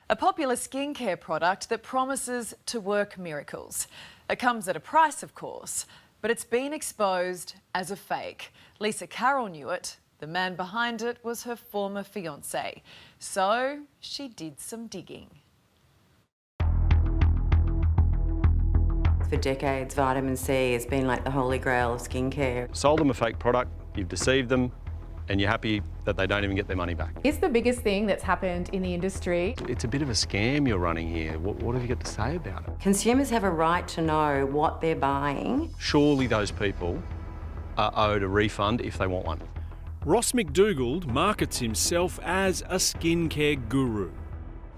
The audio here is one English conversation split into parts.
A popular skincare product that promises to work miracles. It comes at a price, of course, but it's been exposed as a fake. Lisa Carroll knew it. The man behind it was her former fiancé. So she did some digging. For decades, vitamin C has been like the holy grail of skincare. Sold them a fake product, you've deceived them, and you're happy that they don't even get their money back. It's the biggest thing that's happened in the industry. It's a bit of a scam you're running here. What have you got to say about it? Consumers have a right to know what they're buying. Surely those people are owed a refund if they want one. Ross McDougall markets himself as a skincare guru.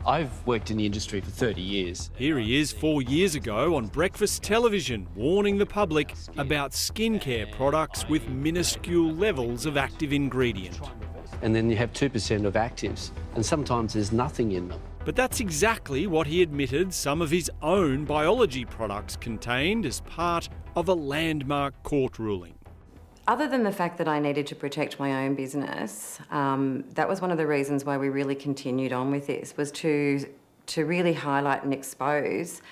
I've worked in the industry for 30 years. Here he is 4 years ago on breakfast television, warning the public about skincare products with minuscule levels of active ingredient. And then you have 2% of actives, and sometimes there's nothing in them. But that's exactly what he admitted some of his own biology products contained as part of a landmark court ruling. Other than the fact that I needed to protect my own business, that was one of the reasons why we really continued on with this, was to really highlight and expose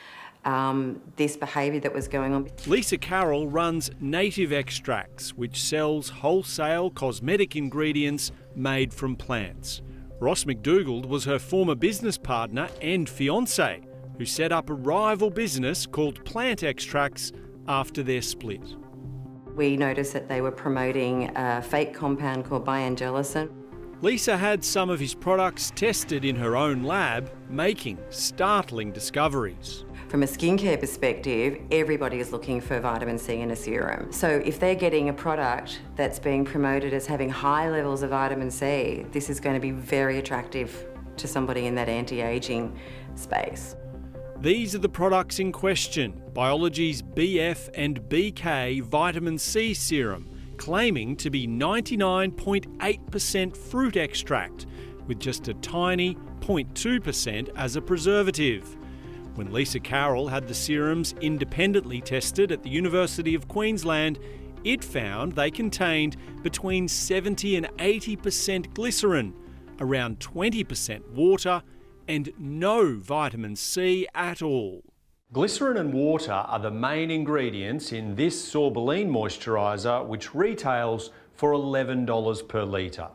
this behaviour that was going on. Lisa Carroll runs Native Extracts, which sells wholesale cosmetic ingredients made from plants. Ross McDougall was her former business partner and fiancé, who set up a rival business called Plant Extracts after their split. We noticed that they were promoting a fake compound called biangelicin. Lisa had some of his products tested in her own lab, making startling discoveries. From a skincare perspective, everybody is looking for vitamin C in a serum. So if they're getting a product that's being promoted as having high levels of vitamin C, this is going to be very attractive to somebody in that anti-aging space. These are the products in question: Biology's BF and BK vitamin C serum, claiming to be 99.8% fruit extract, with just a tiny 0.2% as a preservative. When Lisa Carroll had the serums independently tested at the University of Queensland, it found they contained between 70 and 80% glycerin, around 20% water, and no vitamin C at all. Glycerin and water are the main ingredients in this Sorbolene moisturiser, which retails for $11 per litre.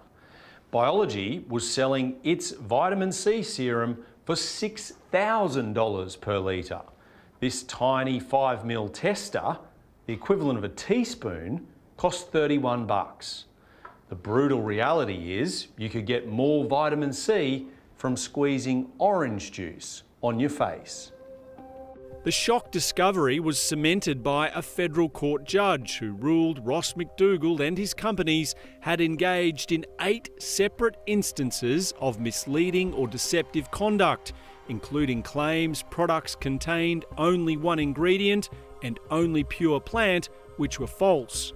Biology was selling its vitamin C serum for $6,000 per litre. This tiny 5ml tester, the equivalent of a teaspoon, cost 31 bucks. The brutal reality is you could get more vitamin C from squeezing orange juice on your face. The shock discovery was cemented by a federal court judge who ruled Ross McDougall and his companies had engaged in 8 separate instances of misleading or deceptive conduct, including claims products contained only one ingredient and only pure plant, which were false.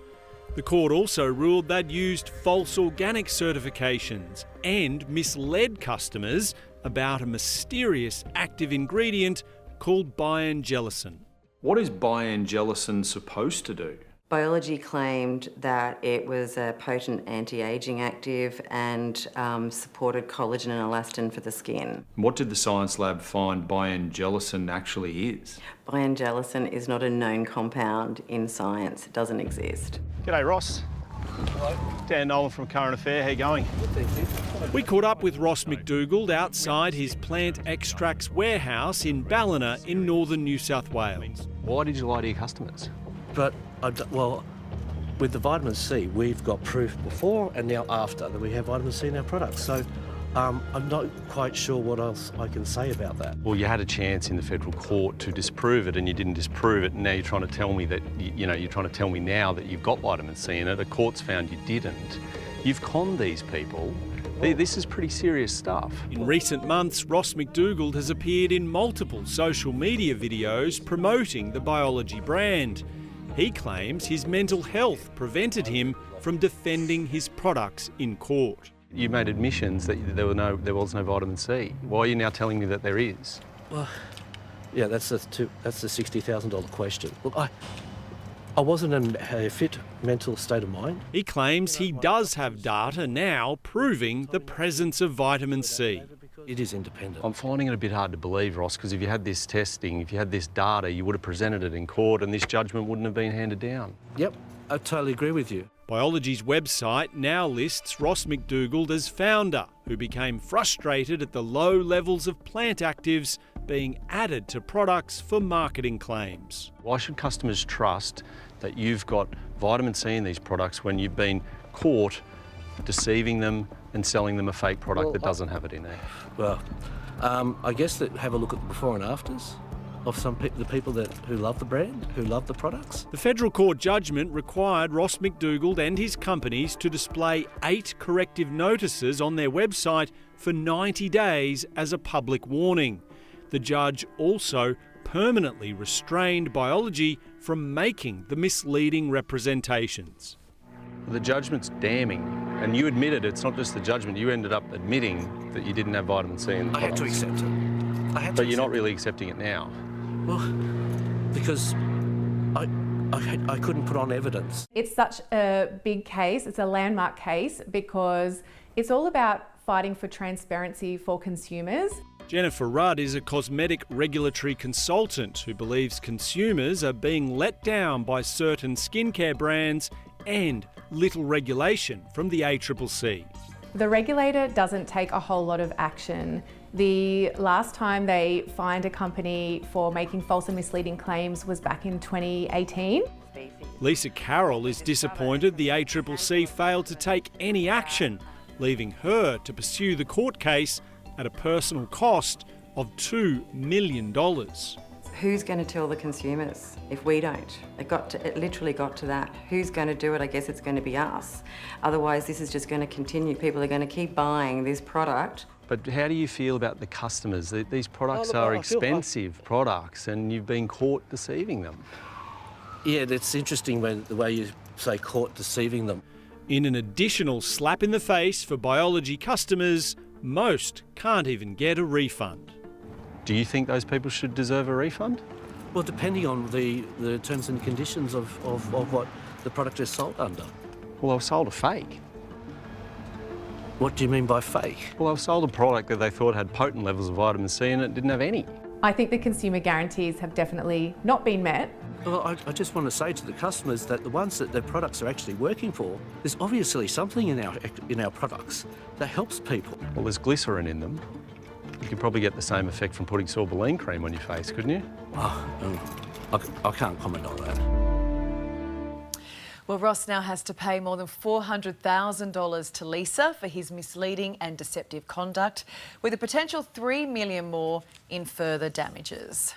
The court also ruled they'd used false organic certifications and misled customers about a mysterious active ingredient called biangelicin. What is biangelicin supposed to do? Biology claimed that it was a potent anti-aging active and supported collagen and elastin for the skin. What did the science lab find biangelicin actually is? Biangelicin is not a known compound in science. It doesn't exist. G'day Ross. Hello. Dan Nolan from Current Affair, how you going? Good, thank you. We caught up with Ross McDougall outside his Plant Extracts warehouse in Ballina in northern New South Wales. Why did you lie to your customers? But, well, with the vitamin C, we've got proof before and now after that we have vitamin C in our products. So I'm not quite sure what else I can say about that. Well, you had a chance in the federal court to disprove it and you didn't disprove it, and now you're trying to tell me that, you're trying to tell me now that you've got vitamin C in it. The court's found you didn't. You've conned these people. This is pretty serious stuff. In recent months, Ross McDougall has appeared in multiple social media videos promoting the Biology brand. He claims his mental health prevented him from defending his products in court. You made admissions that there was no vitamin C. Why are you now telling me that there is? Well, yeah, that's the $60,000 question. Look, I wasn't in a fit mental state of mind. He claims he does have data now proving the presence of vitamin C. It is independent. I'm finding it a bit hard to believe, Ross, because if you had this testing, if you had this data, you would have presented it in court and this judgment wouldn't have been handed down. Yep, I totally agree with you. Biology's website now lists Ross McDougall as founder, who became frustrated at the low levels of plant actives being added to products for marketing claims. Why should customers trust that you've got vitamin C in these products when you've been caught deceiving them and selling them a fake product that doesn't have it in there? Well, I guess that have a look at the before and afters of the people who love the brand, who love the products. The federal court judgment required Ross McDougall and his companies to display 8 corrective notices on their website for 90 days as a public warning. The judge also permanently restrained Biology from making the misleading representations. The judgment's damning, and you admitted it's not just the judgment, you ended up admitting that you didn't have vitamin C in the I had to products. accept it. But you're not really accepting it now. Well, because I couldn't put on evidence. It's such a big case, it's a landmark case because it's all about fighting for transparency for consumers. Jennifer Rudd is a cosmetic regulatory consultant who believes consumers are being let down by certain skincare brands and little regulation from the ACCC. The regulator doesn't take a whole lot of action. The last time they fined a company for making false and misleading claims was back in 2018. Lisa Carroll is disappointed the ACCC failed to take any action, leaving her to pursue the court case at a personal cost of $2 million. Who's going to tell the consumers if we don't? It literally got to that. Who's going to do it? I guess it's going to be us. Otherwise, this is just going to continue. People are going to keep buying this product. But how do you feel about the customers? These products are expensive products and you've been caught deceiving them. Yeah, it's interesting the way you say caught deceiving them. In an additional slap in the face for Biology customers, most can't even get a refund. Do you think those people should deserve a refund? Well, depending on the terms and conditions of what the product is sold under. Well, they were sold a fake. What do you mean by fake? Well, they were sold a product that they thought had potent levels of vitamin C and it didn't have any. I think the consumer guarantees have definitely not been met. Well, I just want to say to the customers that the ones that their products are actually working for, there's obviously something in our products that helps people. Well, there's glycerin in them. You could probably get the same effect from putting sorbeline cream on your face, couldn't you? I can't comment on that. Well, Ross now has to pay more than $400,000 to Lisa for his misleading and deceptive conduct, with a potential $3 million more in further damages.